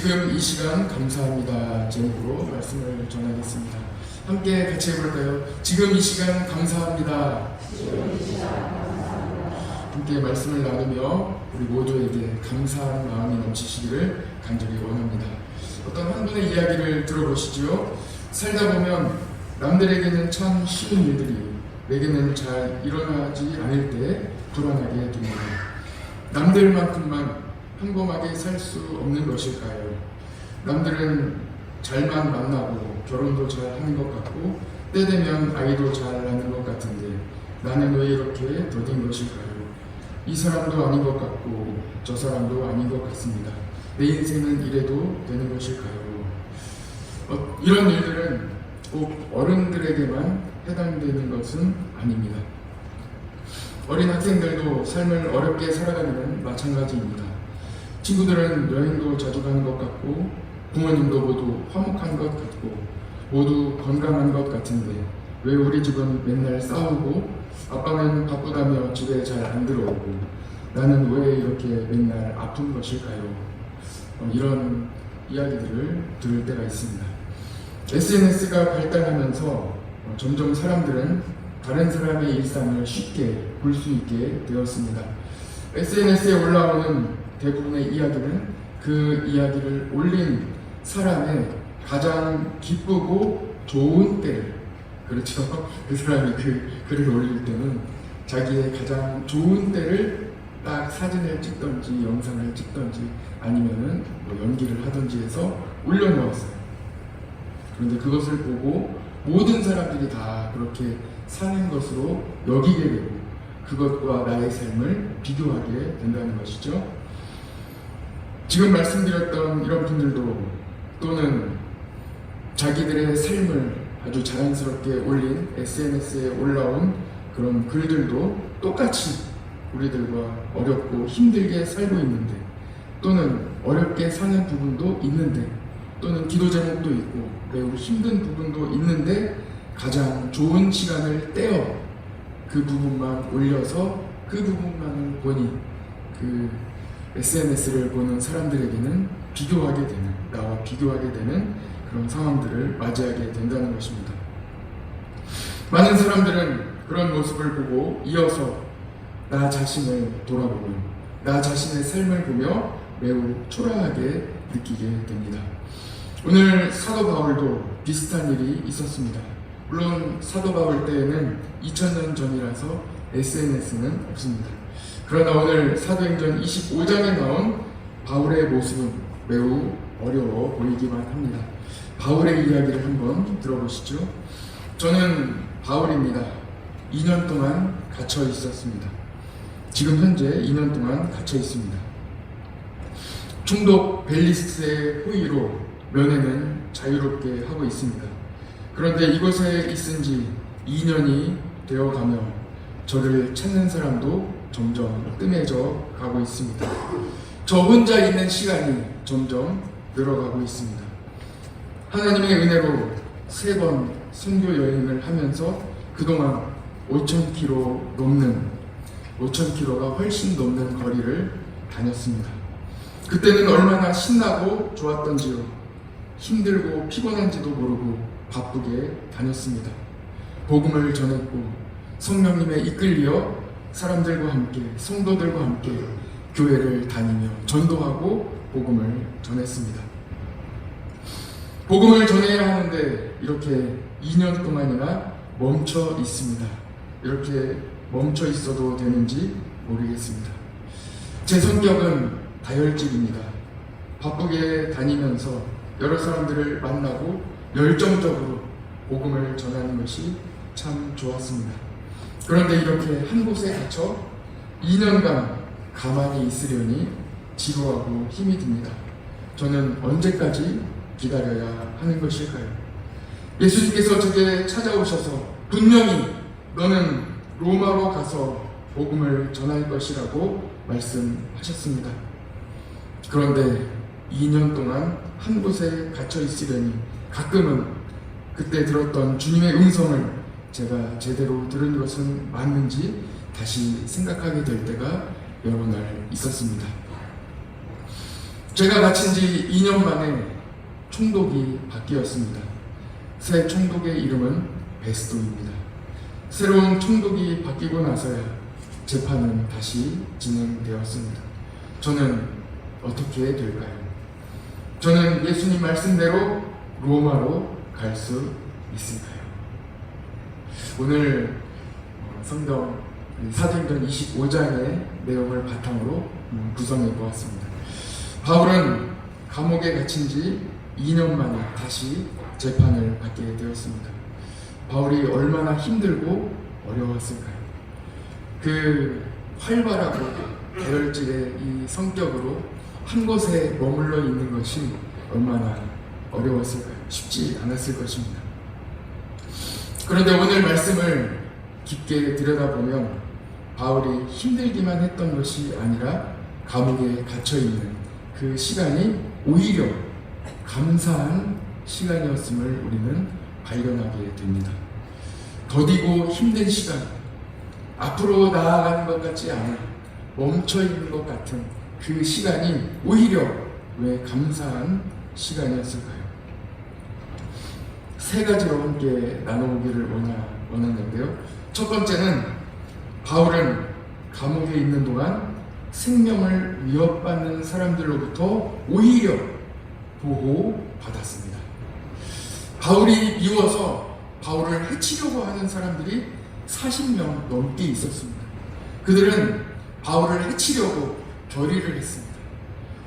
지금 이 시간 감사합니다 제목으로 말씀을 전하겠습니다. 함께 같이 해볼까요? 지금 이 시간 감사합니다. 함께 말씀을 나누며 우리 모두에게 감사하는 마음이 넘치시기를 간절히 원합니다. 어떤 한 분의 이야기를 들어보시죠. 살다 보면 남들에게는 참 쉬운 일들이 내게는 잘 일어나지 않을 때 불안하게 됩니다. 남들만큼만 평범하게 살 수 없는 것일까요? 남들은 잘만 만나고 결혼도 잘 하는 것 같고 때 되면 아이도 잘 낳는 것 같은데 나는 왜 이렇게 더딘 것일까요? 이 사람도 아닌 것 같고 저 사람도 아닌 것 같습니다. 내 인생은 이래도 되는 것일까요? 이런 일들은 꼭 어른들에게만 해당되는 것은 아닙니다. 어린 학생들도 삶을 어렵게 살아가는 건 마찬가지입니다. 친구들은 여행도 자주 가는 것 같고 부모님도 모두 화목한 것 같고 모두 건강한 것 같은데 왜 우리 집은 맨날 싸우고 아빠는 바쁘다며 집에 잘 안 들어오고 나는 왜 이렇게 맨날 아픈 것일까요? 이런 이야기들을 들을 때가 있습니다. SNS가 발달하면서 점점 사람들은 다른 사람의 일상을 쉽게 볼 수 있게 되었습니다. SNS에 올라오는 대부분의 이야기는 그 이야기를 올린 사람의 가장 기쁘고 좋은 때를, 그렇죠? 그 사람이 그 글을 올릴 때는 자기의 가장 좋은 때를 딱 사진을 찍던지 영상을 찍던지 아니면은 뭐 연기를 하던지 해서 올려놓았어요. 그런데 그것을 보고 모든 사람들이 다 그렇게 사는 것으로 여기게 되고 그것과 나의 삶을 비교하게 된다는 것이죠. 지금 말씀드렸던 이런 분들도 또는 자기들의 삶을 아주 자랑스럽게 올린 SNS에 올라온 그런 글들도 똑같이 우리들과 어렵고 힘들게 살고 있는데 또는 어렵게 사는 부분도 있는데 또는 기도 제목도 있고 매우 힘든 부분도 있는데 가장 좋은 시간을 떼어 그 부분만 올려서 그 부분만을 보니 그 SNS를 보는 사람들에게는 비교하게 되는, 나와 비교하게 되는 그런 상황들을 맞이하게 된다는 것입니다. 많은 사람들은 그런 모습을 보고 이어서 나 자신을 돌아보고 나 자신의 삶을 보며 매우 초라하게 느끼게 됩니다. 오늘 사도 바울도 비슷한 일이 있었습니다. 물론 사도 바울 때에는 2000년 전이라서 SNS는 없습니다. 그러나 오늘 사도행전 25장에 나온 바울의 모습은 매우 어려워 보이기만 합니다. 바울의 이야기를 한번 들어보시죠. 저는 바울입니다. 2년 동안 갇혀 있었습니다. 지금 현재 2년 동안 갇혀 있습니다. 총독 벨리스의 호의로 면회는 자유롭게 하고 있습니다. 그런데 이곳에 있은 지 2년이 되어가며 저를 찾는 사람도 점점 뜸해져 가고 있습니다. 저 혼자 있는 시간이 점점 늘어가고 있습니다. 하나님의 은혜로 3번 선교 여행을 하면서 그동안 5,000km가 훨씬 넘는 거리를 다녔습니다. 그때는 얼마나 신나고 좋았던지요. 힘들고 피곤한지도 모르고 바쁘게 다녔습니다. 복음을 전했고 성령님에 이끌려 사람들과 함께 성도들과 함께 교회를 다니며 전도하고 복음을 전했습니다. 복음을 전해야 하는데 이렇게 2년 동안이나 멈춰 있습니다. 이렇게 멈춰 있어도 되는지 모르겠습니다. 제 성격은 다혈질입니다. 바쁘게 다니면서 여러 사람들을 만나고 열정적으로 복음을 전하는 것이 참 좋았습니다. 그런데 이렇게 한 곳에 갇혀 2년간 가만히 있으려니 지루하고 힘이 듭니다. 저는 언제까지 기다려야 하는 것일까요? 예수님께서 제게 찾아오셔서 분명히 너는 로마로 가서 복음을 전할 것이라고 말씀하셨습니다. 그런데 2년 동안 한 곳에 갇혀 있으려니 가끔은 그때 들었던 주님의 음성을 제가 제대로 들은 것은 맞는지 다시 생각하게 될 때가 여러 날 있었습니다. 제가 갇힌 지 2년 만에 총독이 바뀌었습니다. 새 총독의 이름은 베스도입니다. 새로운 총독이 바뀌고 나서야 재판은 다시 진행되었습니다. 저는 어떻게 될까요? 저는 예수님 말씀대로 로마로 갈 수 있을까요? 오늘 성경 사도행전 25장의 내용을 바탕으로 구성해 보았습니다. 바울은 감옥에 갇힌 지 2년 만에 다시 재판을 받게 되었습니다. 바울이 얼마나 힘들고 어려웠을까요? 그 활발하고 계열질의 이 성격으로 한 곳에 머물러 있는 것이 얼마나 어려웠을까요? 쉽지 않았을 것입니다. 그런데 오늘 말씀을 깊게 들여다보면 바울이 힘들기만 했던 것이 아니라 감옥에 갇혀있는 그 시간이 오히려 감사한 시간이었음을 우리는 발견하게 됩니다. 더디고 힘든 시간, 앞으로 나아가는 것 같지 않아 멈춰있는 것 같은 그 시간이 오히려 왜 감사한 시간이었을까요? 세 가지로 함께 나눠보기를 원하는데요. 첫 번째는 바울은 감옥에 있는 동안 생명을 위협받는 사람들로부터 오히려 보호받았습니다. 바울이 미워서 바울을 해치려고 하는 사람들이 40명 넘게 있었습니다. 그들은 바울을 해치려고 결의를 했습니다.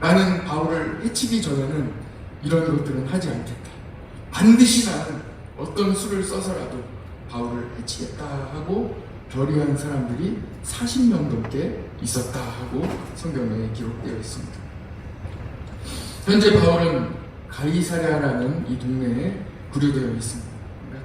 나는 바울을 해치기 전에는 이런 것들은 하지 않겠다. 반드시 나는 어떤 수를 써서라도 바울을 해치겠다 하고 결의한 사람들이 40명 넘게 있었다 하고 성경에 기록되어 있습니다. 현재 바울은 가이사랴라는 이 동네에 구류되어 있습니다.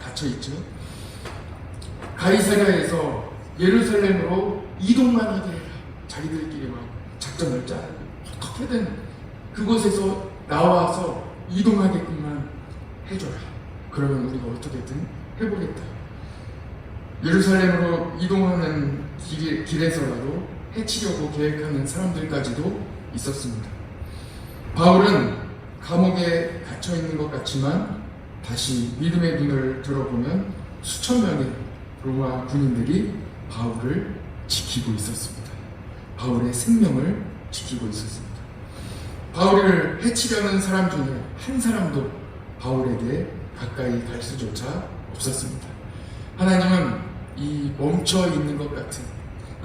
갇혀 있죠. 가이사랴에서 예루살렘으로 이동만 하게 해라. 자기들끼리 막 작전을 짜고 어떻게든 그곳에서 나와서 이동하게끔만 해줘라. 그러면 우리가 어떻게든 해보겠다. 예루살렘으로 이동하는 길에서라도 해치려고 계획하는 사람들까지도 있었습니다. 바울은 감옥에 갇혀 있는 것 같지만 다시 믿음의 눈을 들어보면 수천 명의 로마 군인들이 바울을 지키고 있었습니다. 바울의 생명을 지키고 있었습니다. 바울을 해치려는 사람 중에 한 사람도 바울에게 가까이 갈 수조차 없었습니다. 하나님은 이 멈춰 있는 것 같은,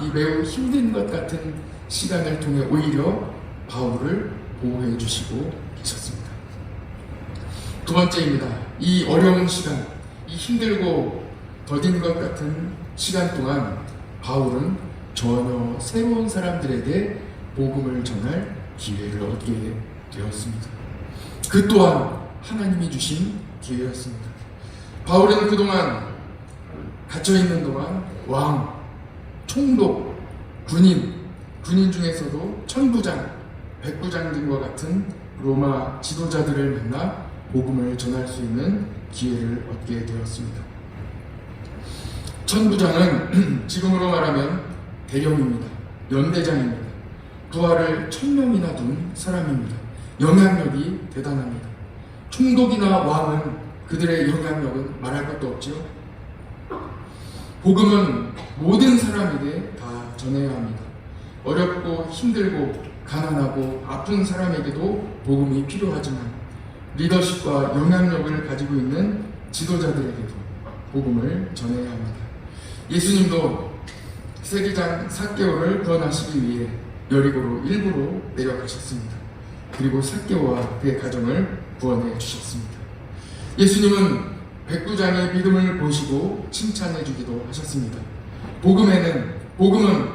이 매우 힘든 것 같은 시간을 통해 오히려 바울을 보호해 주시고 계셨습니다. 두 번째입니다. 이 어려운 시간, 이 힘들고 더딘 것 같은 시간 동안 바울은 전혀 새로운 사람들에게 복음을 전할 기회를 얻게 되었습니다. 그 또한 하나님이 주신 기회였습니다. 바울은 그동안 갇혀있는 동안 왕, 총독, 군인 중에서도 천부장, 백부장 등과 같은 로마 지도자들을 만나 복음을 전할 수 있는 기회를 얻게 되었습니다. 천부장은 지금으로 말하면 대령입니다. 연대장입니다. 부하를 1000명이나 둔 사람입니다. 영향력이 대단합니다. 총독이나 왕은 그들의 영향력은 말할 것도 없죠. 복음은 모든 사람에게 다 전해야 합니다. 어렵고 힘들고 가난하고 아픈 사람에게도 복음이 필요하지만 리더십과 영향력을 가지고 있는 지도자들에게도 복음을 전해야 합니다. 예수님도 세리장 삭개오를 구원하시기 위해 여리고로 일부러 내려가셨습니다. 그리고 삭개오와 그의 가정을 구원해 주셨습니다. 예수님은 백부장의 믿음을 보시고 칭찬해 주기도 하셨습니다. 복음은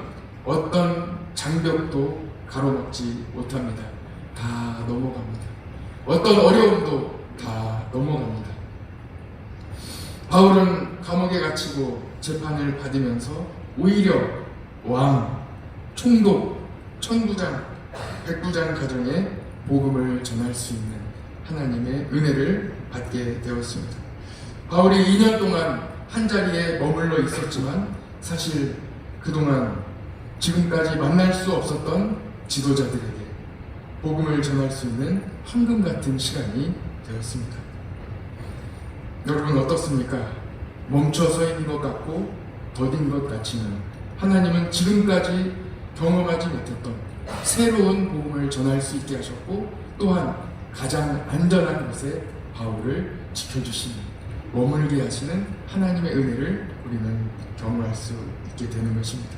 어떤 장벽도 가로막지 못합니다. 다 넘어갑니다. 어떤 어려움도 다 넘어갑니다. 바울은 감옥에 갇히고 재판을 받으면서 오히려 왕, 총독, 천부장, 백부장 가정에 복음을 전할 수 있는 하나님의 은혜를 받게 되었습니다. 바울이 2년 동안 한자리에 머물러 있었지만 사실 그동안 지금까지 만날 수 없었던 지도자들에게 복음을 전할 수 있는 황금 같은 시간이 되었습니다. 여러분 어떻습니까? 멈춰 서 있는 것 같고 더딘 것 같지만 하나님은 지금까지 경험하지 못했던 새로운 복음을 전할 수 있게 하셨고, 또한 가장 안전한 곳에 바울을 지켜주시는, 머물게 하시는 하나님의 은혜를 우리는 경험할 수 있게 되는 것입니다.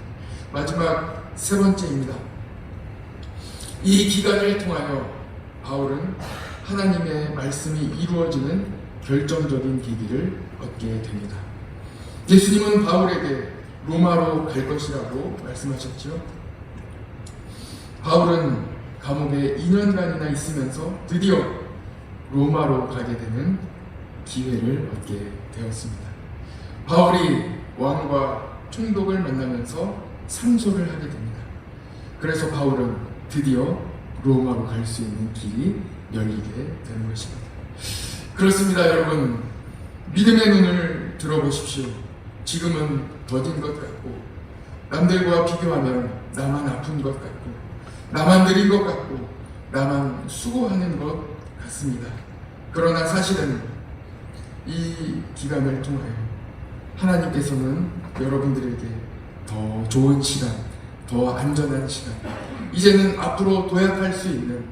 마지막 세 번째입니다. 이 기간을 통하여 바울은 하나님의 말씀이 이루어지는 결정적인 계기를 얻게 됩니다. 예수님은 바울에게 로마로 갈 것이라고 말씀하셨죠. 바울은 감옥에 2년간이나 있으면서 드디어 로마로 가게 되는 기회를 얻게 되었습니다. 바울이 왕과 총독을 만나면서 상소를 하게 됩니다. 그래서 바울은 드디어 로마로 갈 수 있는 길이 열리게 되는 것입니다. 그렇습니다, 여러분. 믿음의 눈을 들어보십시오. 지금은 더딘 것 같고, 남들과 비교하면 나만 아픈 것 같고, 나만 느린 것 같고, 나만 수고하는 것 같습니다. 그러나 사실은 이 기간을 통하여 하나님께서는 여러분들에게 더 좋은 시간, 더 안전한 시간, 이제는 앞으로 도약할 수 있는,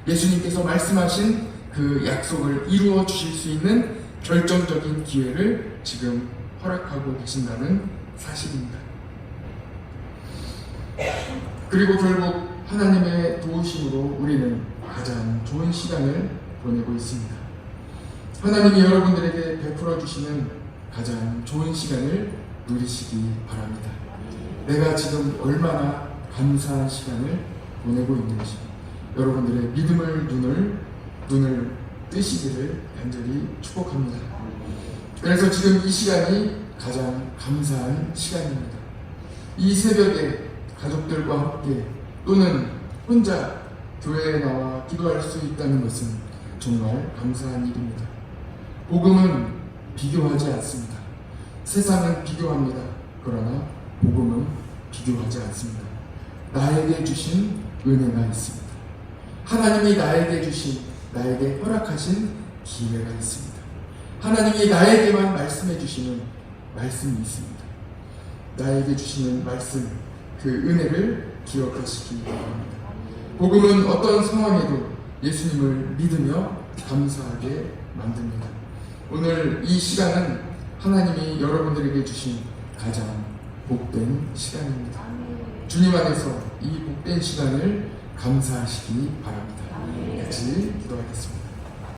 예수님께서 말씀하신 그 약속을 이루어 주실 수 있는 결정적인 기회를 지금 허락하고 계신다는 사실입니다. 그리고 결국 하나님의 도우심으로 우리는 가장 좋은 시간을 보내고 있습니다. 하나님이 여러분들에게 베풀어 주시는 가장 좋은 시간을 누리시기 바랍니다. 내가 지금 얼마나 감사한 시간을 보내고 있는지 여러분들의 믿음을 눈을 뜨시기를 간절히 축복합니다. 그래서 지금 이 시간이 가장 감사한 시간입니다. 이 새벽에 가족들과 함께 또는 혼자 교회에 나와 기도할 수 있다는 것은 정말 감사한 일입니다. 복음은 비교하지 않습니다. 세상은 비교합니다. 그러나 복음은 비교하지 않습니다. 나에게 주신 은혜가 있습니다. 하나님이 나에게 주신, 나에게 허락하신 기회가 있습니다. 하나님이 나에게만 말씀해 주시는 말씀이 있습니다. 나에게 주시는 말씀, 그 은혜를 기억하시기 바랍니다. 복음은 어떤 상황에도 예수님을 믿으며 감사하게 만듭니다. 오늘 이 시간은 하나님이 여러분들에게 주신 가장 복된 시간입니다. 주님 안에서 이 복된 시간을 감사하시기 바랍니다. 같이 기도하겠습니다.